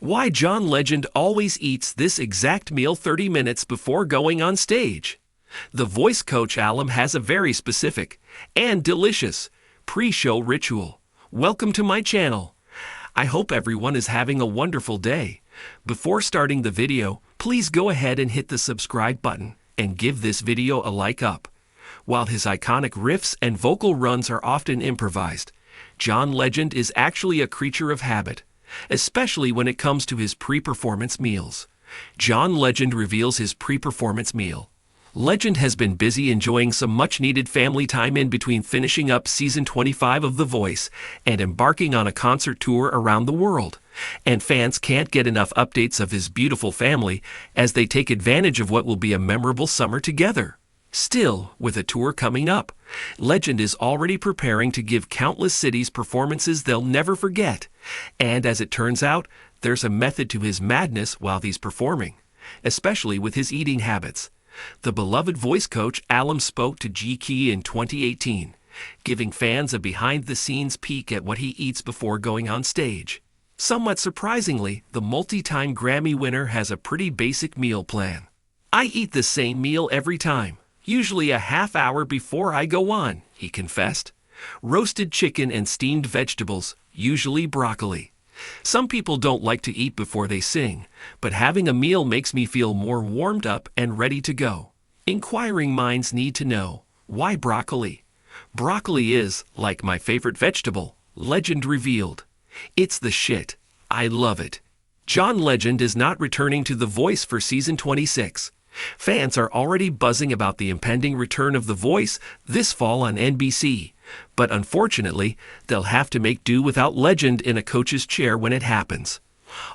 Why John Legend always eats this exact meal 30 minutes before going on stage. The voice coach Alum has a very specific and delicious pre-show ritual. Welcome to my channel. I hope everyone is having a wonderful day. Before starting the video, please go ahead and hit the subscribe button and give this video a like up. While his iconic riffs and vocal runs are often improvised, John Legend is actually a creature of habit, especially when it comes to his pre-performance meals. John Legend reveals his pre-performance meal. Legend has been busy enjoying some much-needed family time in between finishing up season 25 of The Voice and embarking on a concert tour around the world. And fans can't get enough updates of his beautiful family as they take advantage of what will be a memorable summer together. Still, with a tour coming up, Legend is already preparing to give countless cities performances they'll never forget. And as it turns out, there's a method to his madness while he's performing, especially with his eating habits. The beloved voice coach Alum spoke to GQ in 2018, giving fans a behind-the-scenes peek at what he eats before going on stage. Somewhat surprisingly, the multi-time Grammy winner has a pretty basic meal plan. "I eat the same meal every time, usually a half hour before I go on," he confessed. "Roasted chicken and steamed vegetables, usually broccoli. Some people don't like to eat before they sing, but having a meal makes me feel more warmed up and ready to go." Inquiring minds need to know, why broccoli? "Broccoli is, like my favorite vegetable," Legend revealed. "It's the shit. I love it." John Legend is not returning to The Voice for season 26. Fans are already buzzing about the impending return of The Voice this fall on NBC, but unfortunately, they'll have to make do without Legend in a coach's chair when it happens.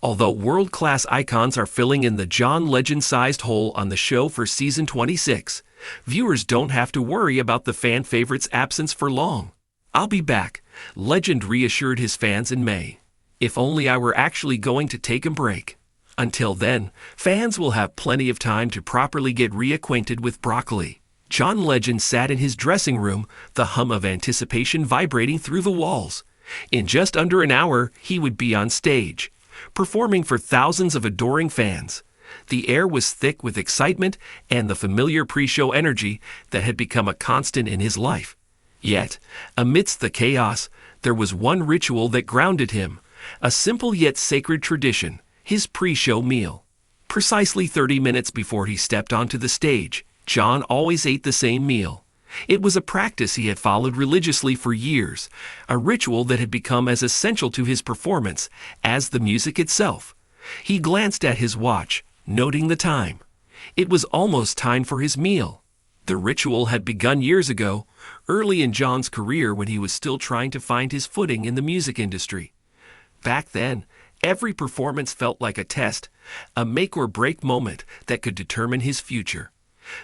Although world-class icons are filling in the John Legend-sized hole on the show for season 26, viewers don't have to worry about the fan favorite's absence for long. "I'll be back," Legend reassured his fans in May. "If only I were actually going to take a break." Until then, fans will have plenty of time to properly get reacquainted with broccoli. John Legend sat in his dressing room, the hum of anticipation vibrating through the walls. In just under an hour, he would be on stage, performing for thousands of adoring fans. The air was thick with excitement and the familiar pre-show energy that had become a constant in his life. Yet, amidst the chaos, there was one ritual that grounded him, a simple yet sacred tradition: his pre-show meal. Precisely 30 minutes before he stepped onto the stage, John always ate the same meal. It was a practice he had followed religiously for years, a ritual that had become as essential to his performance as the music itself. He glanced at his watch, noting the time. It was almost time for his meal. The ritual had begun years ago, early in John's career when he was still trying to find his footing in the music industry. Back then, every performance felt like a test, a make-or-break moment that could determine his future.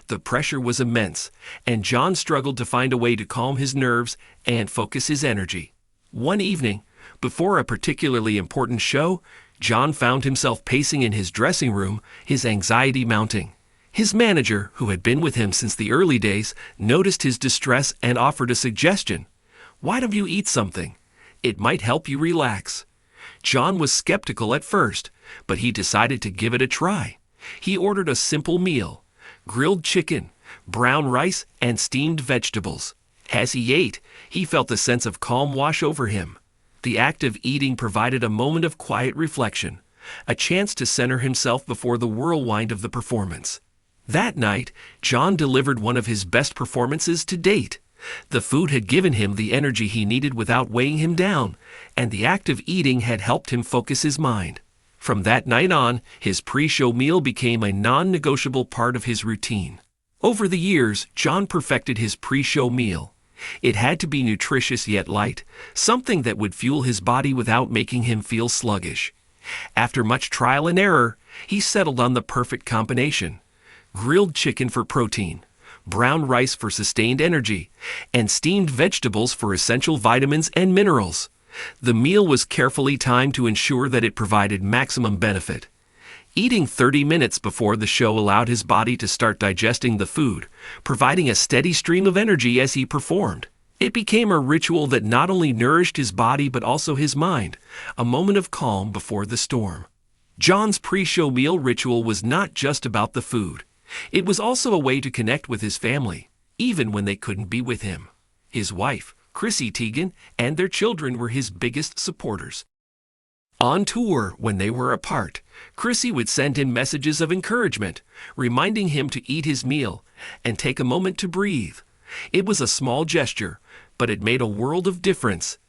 The pressure was immense, and John struggled to find a way to calm his nerves and focus his energy. One evening, before a particularly important show, John found himself pacing in his dressing room, his anxiety mounting. His manager, who had been with him since the early days, noticed his distress and offered a suggestion. "Why don't you eat something? It might help you relax." John was skeptical at first, but he decided to give it a try. He ordered a simple meal: grilled chicken, brown rice, and steamed vegetables. As he ate, he felt a sense of calm wash over him. The act of eating provided a moment of quiet reflection, a chance to center himself before the whirlwind of the performance. That night, John delivered one of his best performances to date. The food had given him the energy he needed without weighing him down, and the act of eating had helped him focus his mind. From that night on, his pre-show meal became a non-negotiable part of his routine. Over the years, John perfected his pre-show meal. It had to be nutritious yet light, something that would fuel his body without making him feel sluggish. After much trial and error, he settled on the perfect combination: grilled chicken for protein, brown rice for sustained energy, and steamed vegetables for essential vitamins and minerals. The meal was carefully timed to ensure that it provided maximum benefit. Eating 30 minutes before the show allowed his body to start digesting the food, providing a steady stream of energy as he performed. It became a ritual that not only nourished his body but also his mind, a moment of calm before the storm. John's pre-show meal ritual was not just about the food. It was also a way to connect with his family, even when they couldn't be with him. His wife, Chrissy Teigen, and their children were his biggest supporters. On tour, when they were apart, Chrissy would send him messages of encouragement, reminding him to eat his meal and take a moment to breathe. It was a small gesture, but it made a world of difference.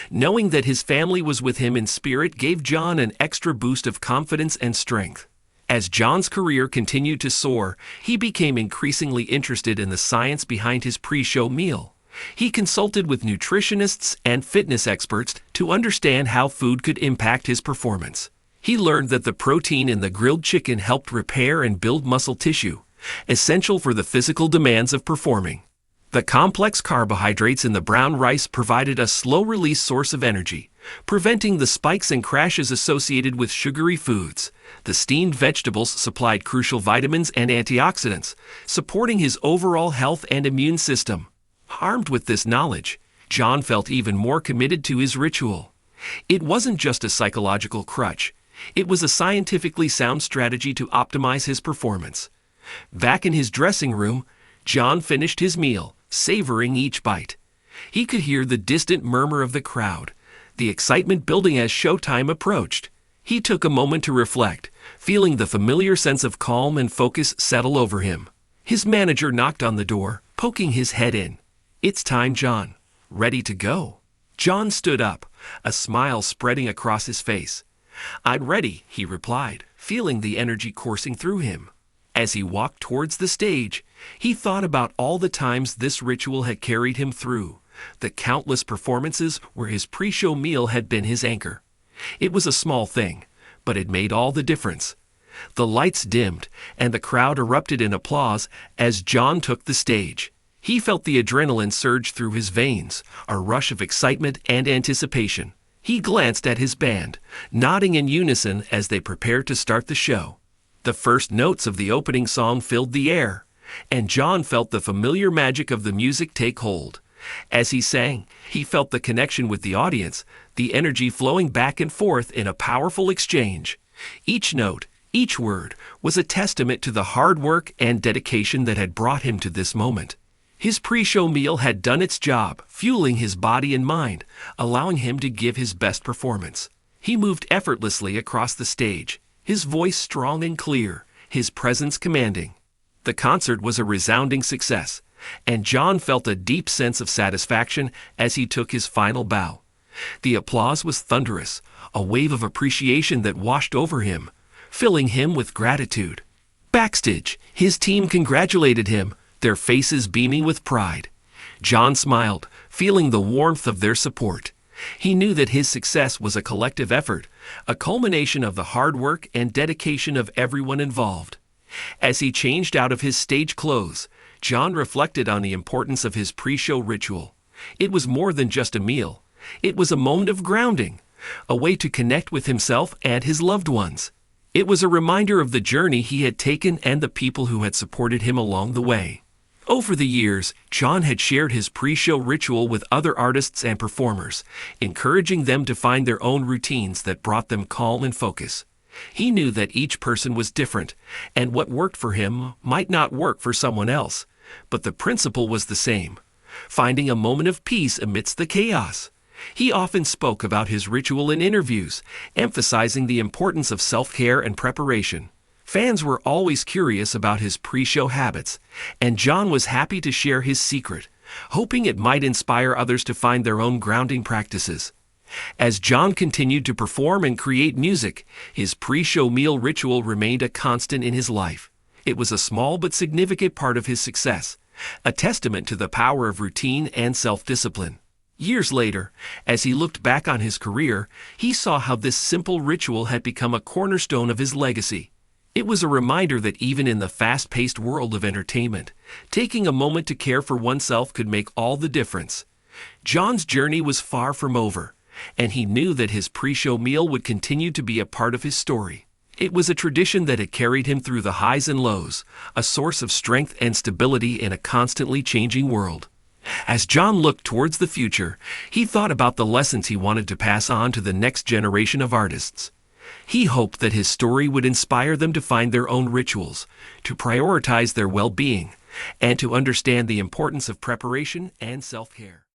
Knowing that his family was with him in spirit gave John an extra boost of confidence and strength. As John's career continued to soar, he became increasingly interested in the science behind his pre-show meal. He consulted with nutritionists and fitness experts to understand how food could impact his performance. He learned that the protein in the grilled chicken helped repair and build muscle tissue, essential for the physical demands of performing. The complex carbohydrates in the brown rice provided a slow-release source of energy, preventing the spikes and crashes associated with sugary foods. The steamed vegetables supplied crucial vitamins and antioxidants, supporting his overall health and immune system. Armed with this knowledge, John felt even more committed to his ritual. It wasn't just a psychological crutch. It was a scientifically sound strategy to optimize his performance. Back in his dressing room, John finished his meal, savoring each bite. He could hear the distant murmur of the crowd, the excitement building as showtime approached. He took a moment to reflect, feeling the familiar sense of calm and focus settle over him. His manager knocked on the door, poking his head in. "It's time, John. Ready to go?" John stood up, a smile spreading across his face. "I'm ready," he replied, feeling the energy coursing through him. As he walked towards the stage, he thought about all the times this ritual had carried him through, the countless performances where his pre-show meal had been his anchor. It was a small thing, but it made all the difference. The lights dimmed, and the crowd erupted in applause as John took the stage. He felt the adrenaline surge through his veins, a rush of excitement and anticipation. He glanced at his band, nodding in unison as they prepared to start the show. The first notes of the opening song filled the air, and John felt the familiar magic of the music take hold. As he sang, he felt the connection with the audience, the energy flowing back and forth in a powerful exchange. Each note, each word, was a testament to the hard work and dedication that had brought him to this moment. His pre-show meal had done its job, fueling his body and mind, allowing him to give his best performance. He moved effortlessly across the stage, his voice strong and clear, his presence commanding. The concert was a resounding success, and John felt a deep sense of satisfaction as he took his final bow. The applause was thunderous, a wave of appreciation that washed over him, filling him with gratitude. Backstage, his team congratulated him, their faces beaming with pride. John smiled, feeling the warmth of their support. He knew that his success was a collective effort, a culmination of the hard work and dedication of everyone involved. As he changed out of his stage clothes, John reflected on the importance of his pre-show ritual. It was more than just a meal. It was a moment of grounding, a way to connect with himself and his loved ones. It was a reminder of the journey he had taken and the people who had supported him along the way. Over the years, John had shared his pre-show ritual with other artists and performers, encouraging them to find their own routines that brought them calm and focus. He knew that each person was different, and what worked for him might not work for someone else, but the principle was the same: finding a moment of peace amidst the chaos. He often spoke about his ritual in interviews, emphasizing the importance of self-care and preparation. Fans were always curious about his pre-show habits, and John was happy to share his secret, hoping it might inspire others to find their own grounding practices. As John continued to perform and create music, his pre-show meal ritual remained a constant in his life. It was a small but significant part of his success, a testament to the power of routine and self-discipline. Years later, as he looked back on his career, he saw how this simple ritual had become a cornerstone of his legacy. It was a reminder that even in the fast-paced world of entertainment, taking a moment to care for oneself could make all the difference. John's journey was far from over, and he knew that his pre-show meal would continue to be a part of his story. It was a tradition that had carried him through the highs and lows, a source of strength and stability in a constantly changing world. As John looked towards the future, he thought about the lessons he wanted to pass on to the next generation of artists. He hoped that his story would inspire them to find their own rituals, to prioritize their well-being, and to understand the importance of preparation and self-care.